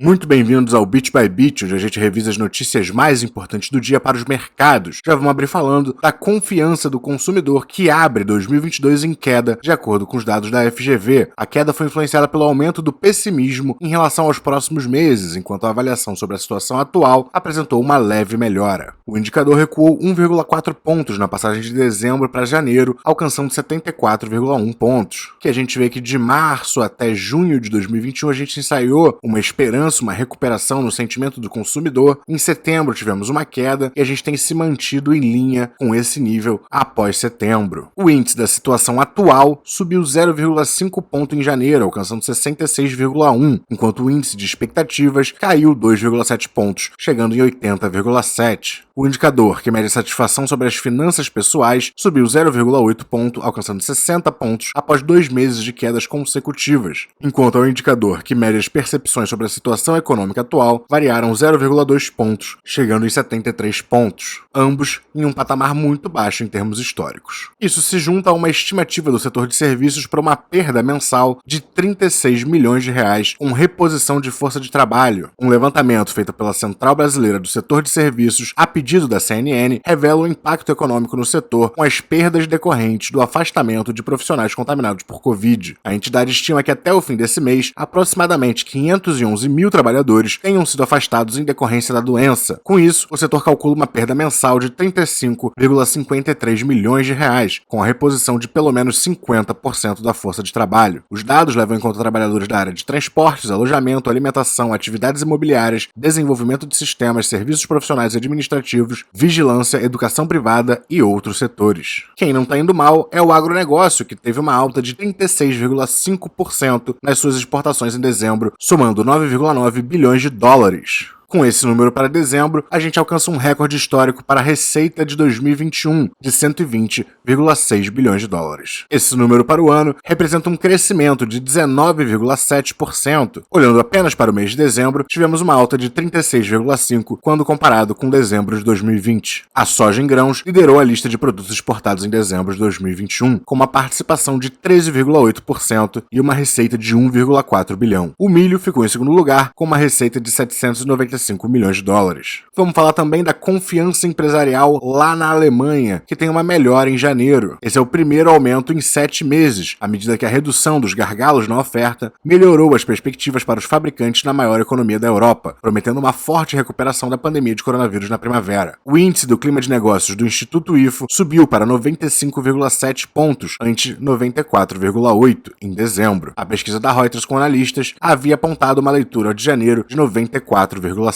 Muito bem-vindos ao Bit by Bit, onde a gente revisa as notícias mais importantes do dia para os mercados. Já vamos abrir falando da confiança do consumidor, que abre 2022 em queda, de acordo com os dados da FGV. A queda foi influenciada pelo aumento do pessimismo em relação aos próximos meses, enquanto a avaliação sobre a situação atual apresentou uma leve melhora. O indicador recuou 1,4 pontos na passagem de dezembro para janeiro, alcançando 74,1 pontos. Que a gente vê que de março até junho de 2021 a gente ensaiou uma esperança, uma recuperação no sentimento do consumidor. Em setembro tivemos uma queda e a gente tem se mantido em linha com esse nível após setembro. O índice da situação atual subiu 0,5 ponto em janeiro, alcançando 66,1, enquanto o índice de expectativas caiu 2,7 pontos, chegando em 80,7. O indicador, que mede a satisfação sobre as finanças pessoais, subiu 0,8 ponto, alcançando 60 pontos após 2 meses de quedas consecutivas, enquanto o indicador, que mede as percepções sobre a situação econômica atual, variaram 0,2 pontos, chegando em 73 pontos, ambos em um patamar muito baixo em termos históricos. Isso se junta a uma estimativa do setor de serviços para uma perda mensal de 36 milhões de reais com reposição de força de trabalho. Um levantamento feito pela Central Brasileira do Setor de Serviços, a pedido da CNN, revela o impacto econômico no setor com as perdas decorrentes do afastamento de profissionais contaminados por Covid. A entidade estima que até o fim desse mês, aproximadamente 511 mil trabalhadores tenham sido afastados em decorrência da doença. Com isso, o setor calcula uma perda mensal de 35,53 milhões de reais, com a reposição de pelo menos 50% da força de trabalho. Os dados levam em conta trabalhadores da área de transportes, alojamento, alimentação, atividades imobiliárias, desenvolvimento de sistemas, serviços profissionais e administrativos, vigilância, educação privada e outros setores. Quem não está indo mal é o agronegócio, que teve uma alta de 36,5% nas suas exportações em dezembro, somando 9,9 bilhões de dólares. Com esse número para dezembro, a gente alcança um recorde histórico para a receita de 2021, de 120,6 bilhões de dólares. Esse número para o ano representa um crescimento de 19,7%. Olhando apenas para o mês de dezembro, tivemos uma alta de 36,5% quando comparado com dezembro de 2020. A soja em grãos liderou a lista de produtos exportados em dezembro de 2021, com uma participação de 13,8% e uma receita de 1,4 bilhão. O milho ficou em segundo lugar, com uma receita de 795 milhões de dólares. Vamos falar também da confiança empresarial lá na Alemanha, que tem uma melhora em janeiro. Esse é o primeiro aumento em 7 meses, à medida que a redução dos gargalos na oferta melhorou as perspectivas para os fabricantes na maior economia da Europa, prometendo uma forte recuperação da pandemia de coronavírus na primavera. O índice do clima de negócios do Instituto IFO subiu para 95,7 pontos, ante 94,8 em dezembro. A pesquisa da Reuters com analistas havia apontado uma leitura de janeiro de 94,7.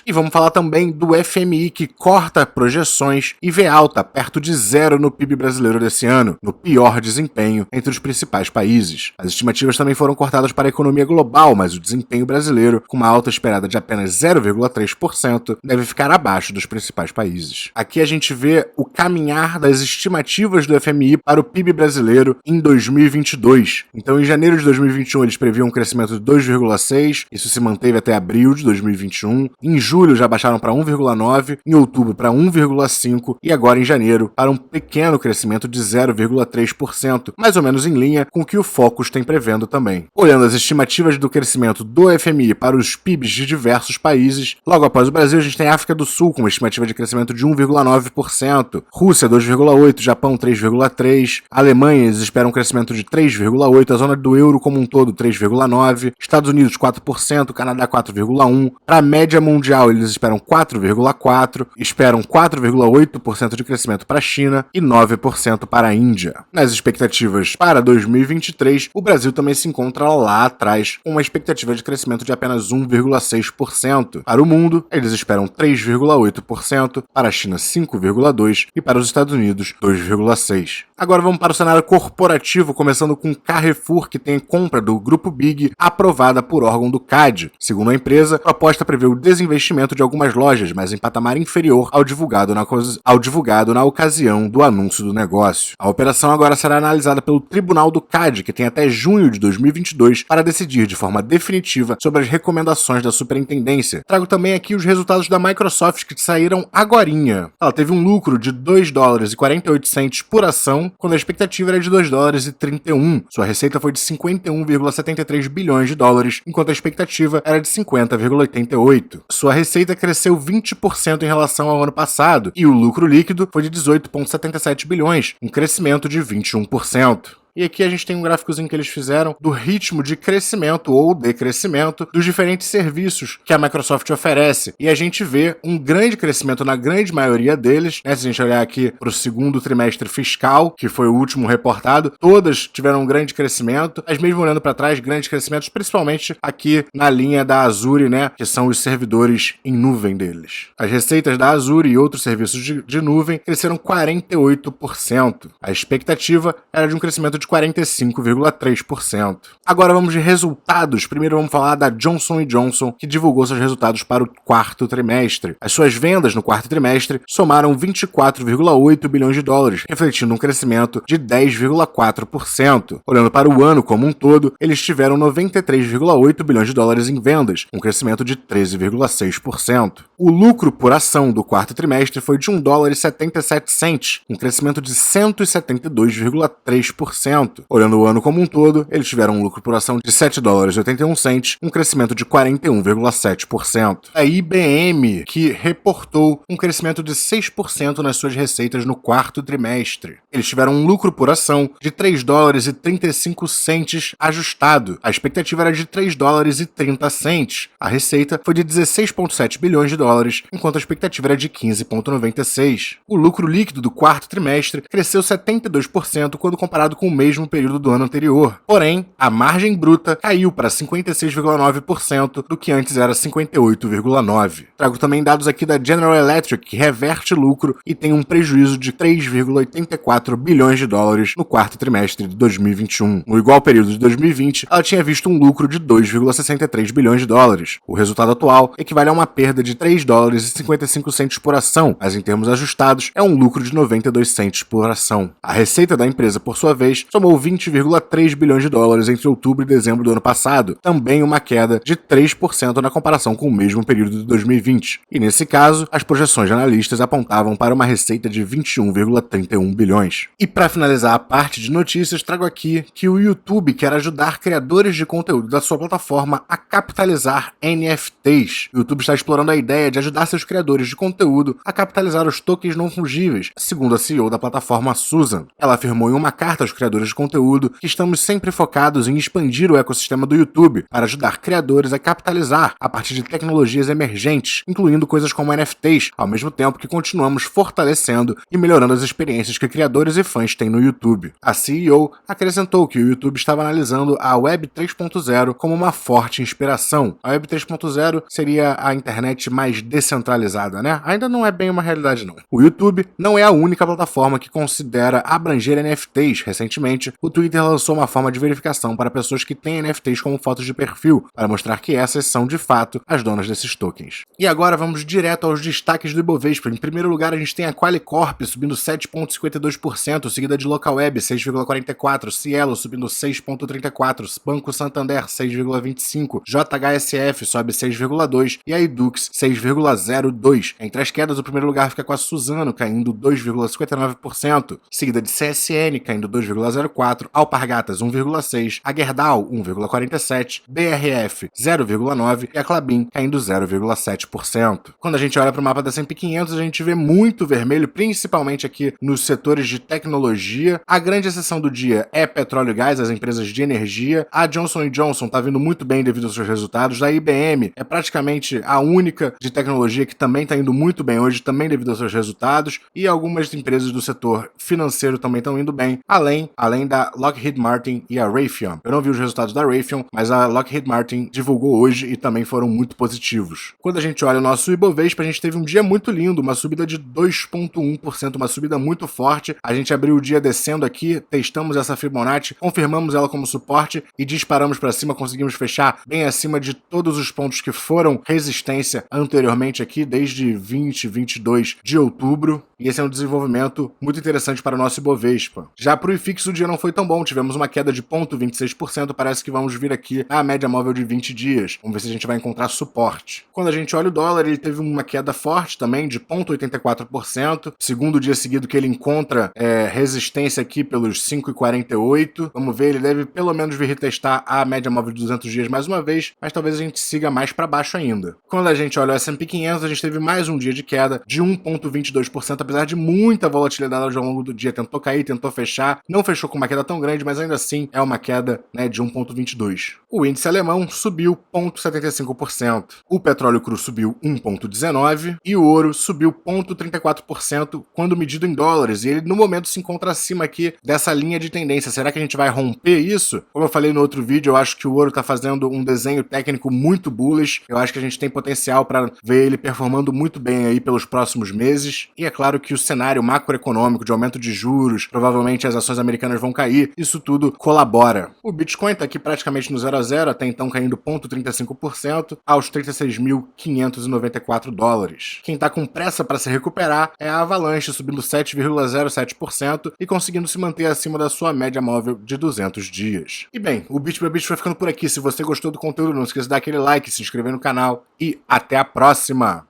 E vamos falar também do FMI, que corta projeções e vê alta perto de zero no PIB brasileiro desse ano, no pior desempenho entre os principais países. As estimativas também foram cortadas para a economia global, mas o desempenho brasileiro, com uma alta esperada de apenas 0,3%, deve ficar abaixo dos principais países. Aqui a gente vê o caminhar das estimativas do FMI para o PIB brasileiro em 2022. Então, em janeiro de 2021, eles previam um crescimento de 2,6%, isso se manteve até abril de 2021. Em julho já baixaram para 1,9%, em outubro para 1,5% e agora em janeiro para um pequeno crescimento de 0,3%, mais ou menos em linha com o que o Focus tem prevendo também. Olhando as estimativas do crescimento do FMI para os PIBs de diversos países, logo após o Brasil a gente tem a África do Sul com uma estimativa de crescimento de 1,9%, Rússia 2,8%, Japão 3,3%, Alemanha eles esperam um crescimento de 3,8%, a zona do euro como um todo 3,9%, Estados Unidos 4%, Canadá 4,1%, para a média mundial, eles esperam 4,4%, esperam 4,8% de crescimento para a China e 9% para a Índia. Nas expectativas para 2023, o Brasil também se encontra lá atrás, com uma expectativa de crescimento de apenas 1,6%. Para o mundo, eles esperam 3,8%, para a China 5,2% e para os Estados Unidos 2,6%. Agora vamos para o cenário corporativo, começando com Carrefour, que tem compra do Grupo Big aprovada por órgão do CAD. Segundo a empresa, a proposta prevê o desinvestimento de algumas lojas, mas em patamar inferior ao divulgado na ocasião do anúncio do negócio. A operação agora será analisada pelo Tribunal do CAD, que tem até junho de 2022 para decidir de forma definitiva sobre as recomendações da superintendência. Trago também aqui os resultados da Microsoft que saíram agorinha. Ela teve um lucro de $2,48 por ação, quando a expectativa era de $2,31. Sua receita foi de 51,73 bilhões de dólares, enquanto a expectativa era de 50,88. Sua receita cresceu 20% em relação ao ano passado, e o lucro líquido foi de 18,77 bilhões, um crescimento de 21%. E aqui a gente tem um gráficozinho que eles fizeram do ritmo de crescimento ou decrescimento dos diferentes serviços que a Microsoft oferece. E a gente vê um grande crescimento na grande maioria deles, né? Se a gente olhar aqui para o segundo trimestre fiscal, que foi o último reportado, todas tiveram um grande crescimento, mas mesmo olhando para trás, grandes crescimentos, principalmente aqui na linha da Azure, né? Que são os servidores em nuvem deles. As receitas da Azure e outros serviços de nuvem cresceram 48%. A expectativa era de um crescimento de 45,3%. Agora vamos de resultados. Primeiro vamos falar da Johnson & Johnson, que divulgou seus resultados para o quarto trimestre. As suas vendas no quarto trimestre somaram 24,8 bilhões de dólares, refletindo um crescimento de 10,4%. Olhando para o ano como um todo, eles tiveram 93,8 bilhões de dólares em vendas, um crescimento de 13,6%. O lucro por ação do quarto trimestre foi de $1,77, um crescimento de 172,3%. Olhando o ano como um todo, eles tiveram um lucro por ação de $7,81, um crescimento de 41,7%. A IBM, que reportou um crescimento de 6% nas suas receitas no quarto trimestre. Eles tiveram um lucro por ação de $3,35 ajustado. A expectativa era de $3,30. A receita foi de 16,7 bilhões de dólares, enquanto a expectativa era de 15,96. O lucro líquido do quarto trimestre cresceu 72% quando comparado com o mesmo período do ano anterior. Porém, a margem bruta caiu para 56,9% do que antes era 58,9%. Trago também dados aqui da General Electric, que reverte lucro e tem um prejuízo de 3,84 bilhões de dólares no quarto trimestre de 2021. No igual período de 2020, ela tinha visto um lucro de 2,63 bilhões de dólares. O resultado atual equivale a uma perda de $3,55 por ação, mas em termos ajustados é um lucro de 92 cents por ação. A receita da empresa, por sua vez, somou 20,3 bilhões de dólares entre outubro e dezembro do ano passado, também uma queda de 3% na comparação com o mesmo período de 2020. E nesse caso, as projeções de analistas apontavam para uma receita de 21,31 bilhões. E para finalizar a parte de notícias, trago aqui que o YouTube quer ajudar criadores de conteúdo da sua plataforma a capitalizar NFTs. O YouTube está explorando a ideia de ajudar seus criadores de conteúdo a capitalizar os tokens não fungíveis, segundo a CEO da plataforma Susan. Ela afirmou em uma carta aos criadores de conteúdo que estamos sempre focados em expandir o ecossistema do YouTube para ajudar criadores a capitalizar a partir de tecnologias emergentes, incluindo coisas como NFTs, ao mesmo tempo que continuamos fortalecendo e melhorando as experiências que criadores e fãs têm no YouTube. A CEO acrescentou que o YouTube estava analisando a Web 3.0 como uma forte inspiração. A Web 3.0 seria a internet mais descentralizada, né? Ainda não é bem uma realidade, não. O YouTube não é a única plataforma que considera abranger NFTs. Recentemente, o Twitter lançou uma forma de verificação para pessoas que têm NFTs como fotos de perfil, para mostrar que essas são, de fato, as donas desses tokens. E agora vamos direto aos destaques do Ibovespa. Em primeiro lugar, a gente tem a Qualicorp subindo 7,52%, seguida de Localweb 6,44%, Cielo subindo 6,34%, Banco Santander 6,25%, JHSF sobe 6,2% e a Edux 6,02%. Entre as quedas, o primeiro lugar fica com a Suzano, caindo 2,59%, seguida de CSN, caindo 2,04%, Alpargatas 1,6%, a Gerdau 1,47%, BRF 0,9% e a Klabin caindo 0,7%. Quando a gente olha para o mapa da S&P 500, a gente vê muito vermelho, principalmente aqui nos setores de tecnologia. A grande exceção do dia é petróleo e gás, as empresas de energia. A Johnson & Johnson está vindo muito bem devido aos seus resultados. A IBM é praticamente a única de tecnologia que também está indo muito bem hoje, também devido aos seus resultados. E algumas empresas do setor financeiro também estão indo bem, além além da Lockheed Martin e a Raytheon. Eu não vi os resultados da Raytheon, mas a Lockheed Martin divulgou hoje e também foram muito positivos. Quando a gente olha o nosso Ibovespa, a gente teve um dia muito lindo, uma subida de 2,1%, uma subida muito forte. A gente abriu o dia descendo aqui, testamos essa Fibonacci, confirmamos ela como suporte e disparamos para cima, conseguimos fechar bem acima de todos os pontos que foram resistência anteriormente aqui, desde 22 de outubro. E esse é um desenvolvimento muito interessante para o nosso Ibovespa. Já para o IFIX o dia não foi tão bom, tivemos uma queda de 0,26%, parece que vamos vir aqui à média móvel de 20 dias. Vamos ver se a gente vai encontrar suporte. Quando a gente olha o dólar, ele teve uma queda forte também, de 0,84%, segundo dia seguido que ele encontra resistência aqui pelos 5,48. Vamos ver, ele deve pelo menos vir retestar a média móvel de 200 dias mais uma vez, mas talvez a gente siga mais para baixo ainda. Quando a gente olha o S&P 500, a gente teve mais um dia de queda de 1,22%, apesar de muita volatilidade ao longo do dia. Tentou cair, tentou fechar, não fechou com uma queda tão grande, mas ainda assim é uma queda, né, de 1,22%. O índice alemão subiu 0,75%. O petróleo cru subiu 1,19% e o ouro subiu 0,34% quando medido em dólares. E ele no momento se encontra acima aqui dessa linha de tendência. Será que a gente vai romper isso? Como eu falei no outro vídeo, eu acho que o ouro está fazendo um desenho técnico muito bullish. Eu acho que a gente tem potencial para ver ele performando muito bem aí pelos próximos meses. E é claro que o cenário macroeconômico de aumento de juros, provavelmente as ações americanas vão cair, isso tudo colabora. O Bitcoin está aqui praticamente no 0 a 0, até então caindo 0,35% aos 36.594 dólares. Quem está com pressa para se recuperar é a Avalanche, subindo 7,07% e conseguindo se manter acima da sua média móvel de 200 dias. E bem, o Bit by Bit vai ficando por aqui. Se você gostou do conteúdo, não esqueça de dar aquele like, se inscrever no canal e até a próxima!